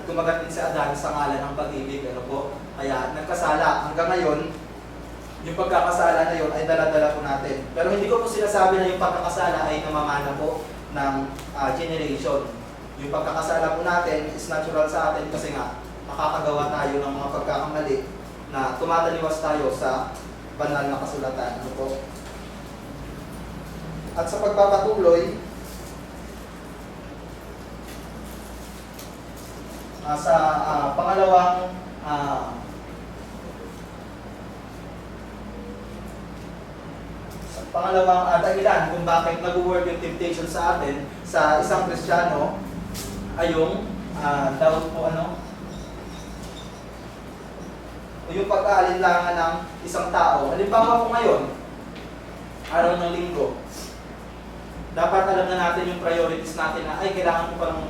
kumagat din si Adan sa ngalan ng pag-ibig. Ano po? Kaya nagkasala. Hanggang ngayon, yung pagkakasala na yun ay dala-dala po natin. Pero hindi ko po sinasabi na yung pagkakasala ay namamana po ng generation. Yung pagkakasala po natin is natural sa atin kasi nga makakagawa tayo ng mga pagkakamali na tumataliwas tayo sa banal na kasulatan. Ano po? At sa pagpapatuloy, sa pangalawang dahilan kung bakit nag-work yung temptation sa atin, sa isang Kristiyano, ay yung doubt po yung pag-aalinlangan ng isang tao. Halimbawa po ngayon, araw ng linggo, dapat alam na natin yung priorities natin na ay kailangan ko palang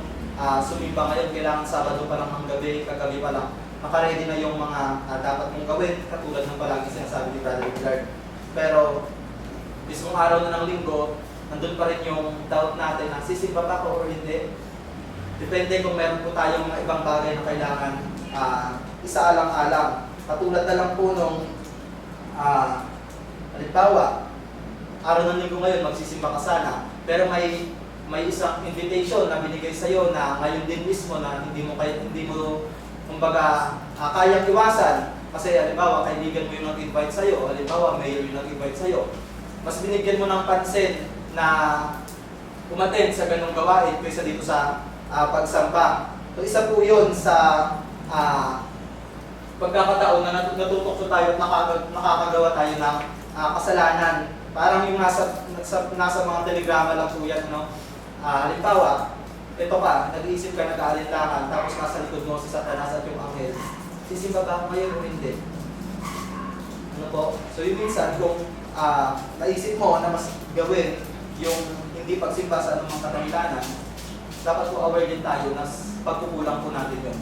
sumimba ngayon, kailangan Sabado pa lang ang gabi, kagabi pa lang. Nakaready na yung mga dapat mong gawin, katulad ng palagi sinasabi ni Brother Willard. Pero, mismong araw na ng linggo, nandun pa rin yung doubt natin na sisimba pa ko or hindi. Depende kung meron po tayong mga ibang bagay na kailangan isaalang-alang. Katulad na lang po nung halimbawa, araw ng linggo ngayon, magsisimba ka sana, pero may isang invitation na binigay sa iyo na ngayon din mismo na hindi mo kumbaga kayang iwasan kasi halimbawa kaibigan mo yung nag-invite sa iyo, halimbawa mayor yung nag-invite sa iyo. Mas binigyan mo ng pansin na umattend sa ganung gawain kaysa dito sa pagsamba. So isa po 'yun sa pagkakataon na natutokso tayo at nakakagawa tayo ng kasalanan. Parang yung nasa mga telegrama lang po yan, no? Halimbawa, ito ka, nag-iisip ka, nag-aalinlangan, tapos nasa likod mo si Satanas at yung anghel. Sisimba ba ako ngayon o hindi? Ano po? So yung minsan, kung naisip mo na mas gawin yung hindi pagsimba sa anumang katanglanan, dapat po aware din tayo na pagkukulang po natin yun.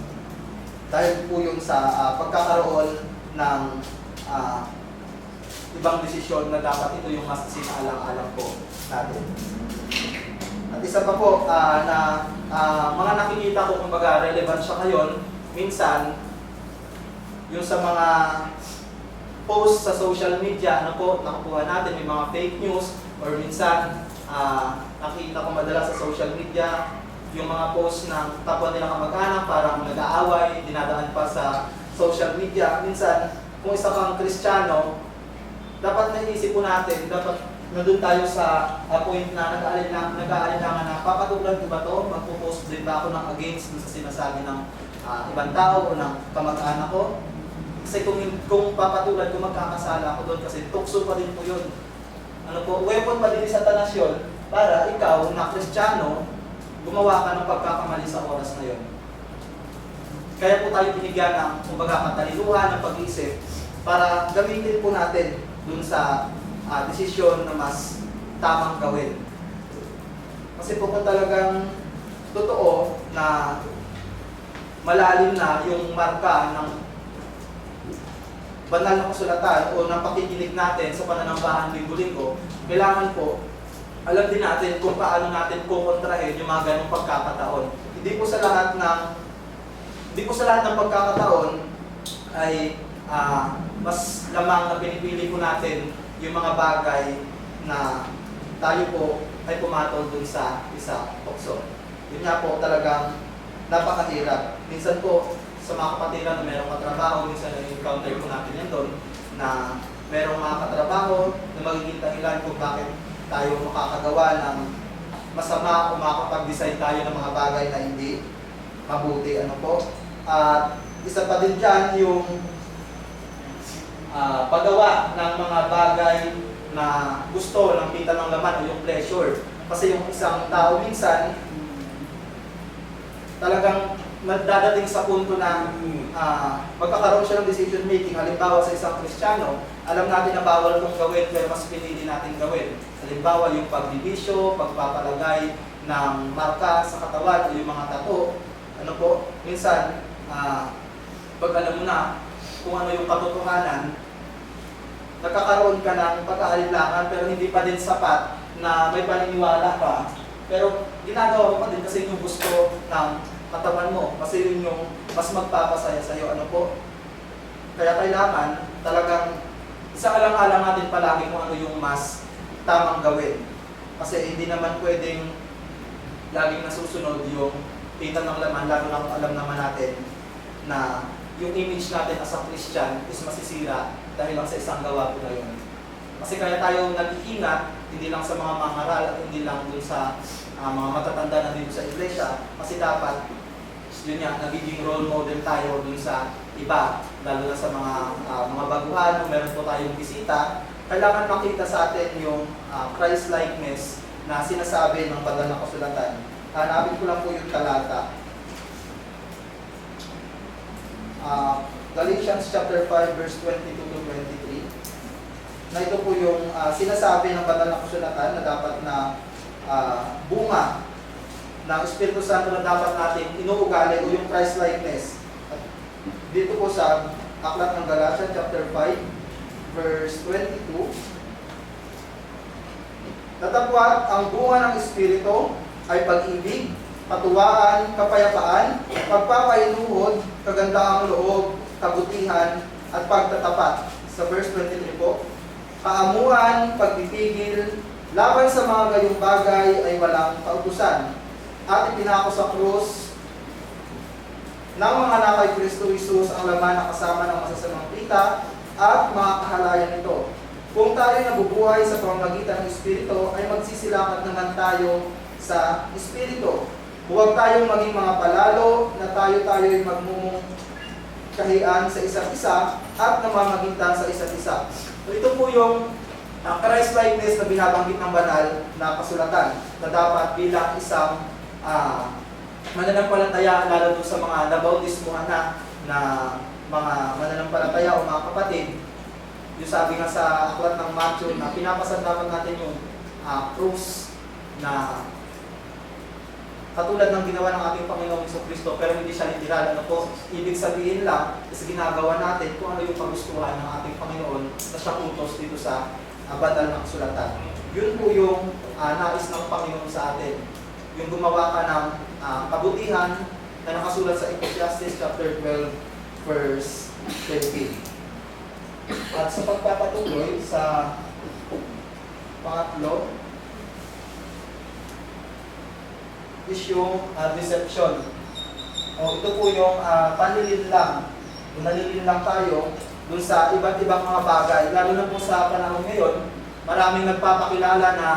Dahil po yun sa pagkakaroon ng ibang desisyon na dapat ito yung mas sinaalang-alang po natin. At isa pa po na mga nakikita ko kumbaga relevant siya ngayon, minsan yung sa mga post sa social media, ano po, nakukuha natin, may mga fake news or minsan nakikita ko madalas sa social media yung mga post ng kapwa nila kamag-anak parang nag-aaway, dinadaan pa sa social media. Minsan, kung isa kang Kristiyano, dapat naisip po natin, dapat nandun tayo sa point na nag-aalinlangan na papatulan ko ba ito? Magpo-post din ba ako ng against sa sinasabi ng ibang tao o ng kamag-anak ko? Kasi kung papatulan ko, magkakasala ako doon kasi tukso pa din po yun. Ano po, weapon pa din sa Satanas yun para ikaw na Kristiyano, gumawa ka ng pagkakamali sa oras na yun. Kaya po tayo binigyan ng kumbaga katalinuhan ng pag-iisip para gamitin po natin dun sa desisyon na mas tamang gawin. Kasi po kung talagang totoo na malalim na yung marka ng banal na kasulatan o ng pakikinig natin sa pananambahan linggo-linggo, kailangan po alam din natin kung paano natin kukontrahin yung mga ganong pagkakataon. Hindi po sa lahat ng pagkakataon ay mas lamang na pinipili po natin yung mga bagay na tayo po ay pumatol dun sa isa tukso. Yun nga po talagang napakahirap. Minsan po sa mga kapatiran na merong katrabaho, minsan na-encounter po natin yan doon na merong mga katrabaho na magiging dahilan kung bakit tayo makakagawa ng masama o makakapag-decide tayo ng mga bagay na hindi mabuti. Ano po? At isa pa din dyan yung paggawa ng mga bagay na gusto ng kita ng laman o yung pleasure. Kasi yung isang tao minsan talagang dadating sa punto na magkakaroon siya ng decision making. Halimbawa sa isang Kristiyano, alam natin na bawal kong gawin pero mas pinili natin gawin. Halimbawa yung pagbibisyo, pagpapalagay ng marka sa katawan o yung mga tato. Ano po, minsan pag alam mo na kung ano yung katotohanan, nagkakaroon ka ng pag-aalinlangan pero hindi pa din sapat na may paniniwala ka. Pero ginagawa mo pa din kasi yung gusto ng katawan mo. Kasi yun yung mas magpapasaya sa'yo. Ano po? Kaya kailangan talagang isaalang-alang natin palagi kung ano yung mas tamang gawin. Kasi hindi naman pwedeng laging nasusunod yung kita ng laman, lalo na kung alam naman natin na yung image natin as a Christian is masisira dahil lang sa isang gawa po na yun. Kasi kaya tayo nag-iingat, hindi lang sa mga mangaral at hindi lang dun sa mga matatanda na dito sa iglesia, kasi dapat, yun nga, nagiging role model tayo dun sa iba, lalo na sa mga baguhan, kung meron po tayong bisita, kailangan makita sa atin yung Christ-likeness na sinasabi ng banal na kasulatan. Hanapin ko lang po yung talata. Galatians chapter 5 verse 22 to 23. Na ito po yung sinasabi ng banal na kasulatan na dapat na bunga ng Espiritu Santo na dapat natin inuugali o yung Christ-likeness. At dito po sa aklat ng Galatians chapter 5 verse 22. Tatapwat ang bunga ng Espiritu ay pag-ibig, katuwaan, kapayapaan, pagpapainuhod, kagandaang loob, kabutihan, at pagtatapat. Sa verse 23 po, kaamuan, pagpipigil, laban sa mga gayong bagay ay walang kautusan. At ipinako sa krus ng mga anak kay Kristo Jesus ang laman na kasama ng masasamang pita at mga kahalayan nito. Kung tayo nabubuhay sa pamamagitan ng Espiritu, ay magsisilangat naman tayo sa Espiritu. Huwag tayong maging mga palalo na tayo-tayo'y magmumungkahian sa isa't isa at namamagitan sa isa't isa. So ito po yung Christ-likeness na binabanggit ng banal na kasulatan na dapat bilang isang mananampalataya, lalo sa mga nabautismuhan na mga mananampalataya o mga kapatid. Yung sabi nga sa aklat ng Matthew na pinapasandapan natin yung krus na katulad ng ginawa ng ating Panginoong Jesucristo, pero hindi siya literal. Ano po? Ibig sabihin lang is ginagawa natin kung ano yung kagustuhan ng ating Panginoon na siya utos dito sa banal na kasulatan. Yun po yung nais ng Panginoon sa atin. Yung gumawa ka ng kabutihan na nakasulat sa Ecclesiastes chapter 12 verse 13. At sa pagpapatuloy sa pangatlo is yung deception. Ito po yung panlilinlang. Kung nalilinlang tayo dun sa iba't ibang mga bagay, lalo na po sa panahon ngayon, maraming nagpapakilala na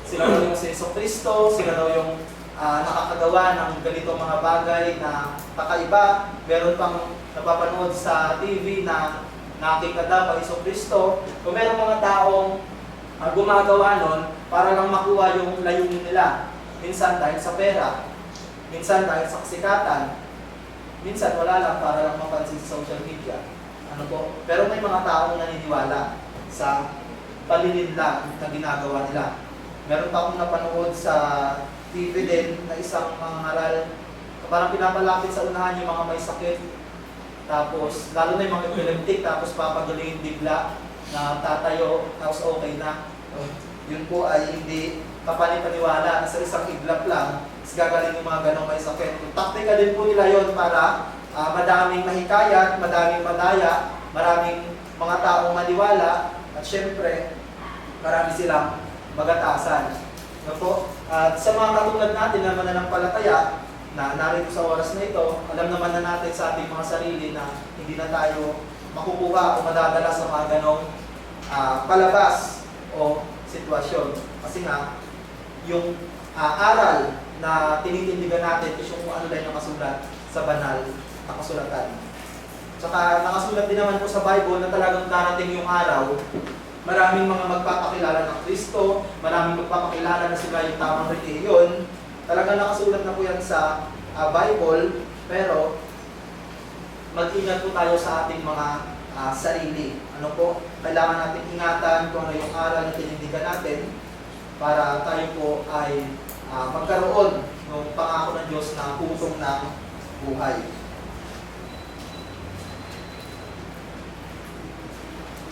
sila daw yung si Jesucristo, sila daw yung nakakagawa ng ganitong mga bagay na kakaiba. Meron pang napapanood sa TV na nakikita pa Jesucristo. Kung meron mga taong gumagawa nun para lang makuha yung layunin nila. Minsan dahil sa pera, minsan dahil sa kasikatan, minsan wala lang para lang mapansin sa social media. Ano po? Pero may mga taong naniniwala sa palilinlang na ginagawa nila. Meron pa akong napanood sa TV din na isang mangaral, parang pinapalapit sa unahan yung mga may sakit. Tapos, lalo na yung mga epileptic, tapos papagalingin bigla na tatayo, tapos okay na. Yun po ay hindi kapani-paniwala, sa isang iglap lang, is gagaling yung mga ganong may sakit. Taktika din po nila yon para madaming mahikayat, madaming madaya, maraming mga taong maniwala, at syempre, marami silang magatasan. No po? At sa mga katulad natin na mananampalataya, na narito sa oras na ito, alam naman na natin sa ating mga sarili na hindi na tayo makukuha o madadala sa mga ganong palabas o sitwasyon. Kasi nga, yung aral na tinitindigan natin is yung ano lang nakasulat sa banal na kasulatan. Tsaka nakasulat din naman po sa Bible na talagang darating yung araw, maraming mga magpapakilala ng Kristo, maraming magpapakilala na sila yung tamang relihiyon. Talagang nakasulat na po yan sa Bible, pero mag-ingat po tayo sa ating mga sarili. Ano po? Kailangan natin ingatan kung ano yung aral na tinindigan natin para tayo po ay magkaroon ng pangako ng Diyos na husong ng buhay.